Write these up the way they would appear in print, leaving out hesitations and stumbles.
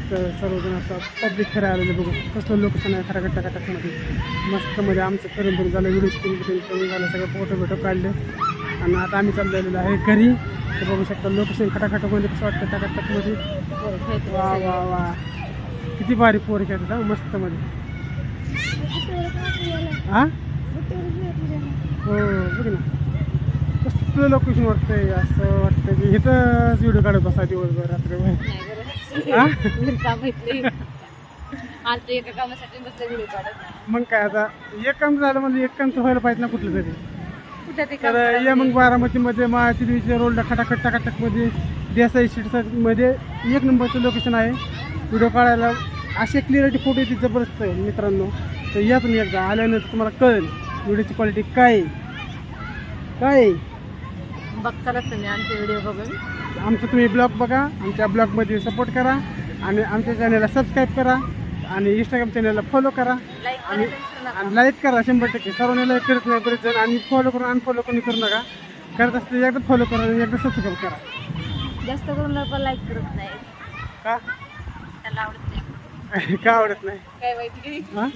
तर सर्वजण आता पब्लिक फिरायला आलेले बघू कसलं लोकेशन आहे खरागट्टा कटाकमध्ये मस्त मध्ये आमचं करून झालं व्हिडिओ स्क्रीन करून झालं सगळं फोटो बिटो काढले आणि आता आम्ही चाललेलो आहे घरी तर बघू शकता लोकेशन खटाखटामध्ये कसं वाटतं टकाटकमध्ये वा वा वा किती भारी पोर खेळतात हा मस्त मध्ये हां हो बघ ना कसलं लोकेशन वाटतंय असं वाटतं की इथंच व्हिडिओ काढत बसा दिवसभर रात्रभर मग काय आता एक काम झालं म्हणजे एक काम तर व्हायला पाहिजे ना कुठलं तरी तर या मग बारामतीमध्ये महातिरीच्या रोडला खटाखट टाकाटकमध्ये देसाई स्ट्रीटमध्ये एक नंबरचं लोकेशन आहे व्हिडिओ काढायला असे क्लिअरिटी फोटो येते जबरदस्त आहे मित्रांनो तर या तुम्ही एकदा आल्यानंतर तुम्हाला कळेल व्हिडिओची क्वालिटी काय काय बघतालच तुम्ही आमचे व्हिडिओ बघून आमचं तुम्ही ब्लॉग बघा आमच्या ब्लॉगमध्ये सपोर्ट करा आणि आमच्या चॅनलला सबस्क्राईब करा आणि इंस्टाग्राम चॅनलला फॉलो करा आणि लाईक करा 100% सर्वांनी लाईक करत नाही बरेच जण आणि फॉलो करून अनफॉलो कोणी करू नका करत असते एकदा फॉलो करा आणि एकदा सबस्क्राईब करा जास्त करून लोक लाईक करत नाही का त्याला आवडत नाही का आवडत नाही काय माहिती हां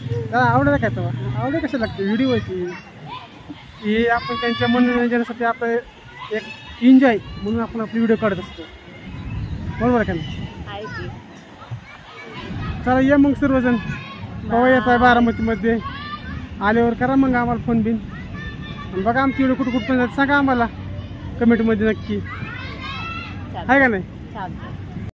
त्याला आवडायला काय तेव्हा आवडे कसं लागते व्हिडिओची हे आपण त्यांच्या मनोरंजनासाठी आपलं एक एन्जॉय म्हणून आपण आपले व्हिडिओ काढत असतो बरोबर का नाही आहे की चला या मग सर्वजण बघा येत आहे बारामतीमध्ये आल्यावर करा मग आम्हाला फोन बिन आणि बघा आमची व्हिडिओ कुठं कुठं सांगा आम्हाला कमेंटमध्ये नक्की आहे का नाही चालतं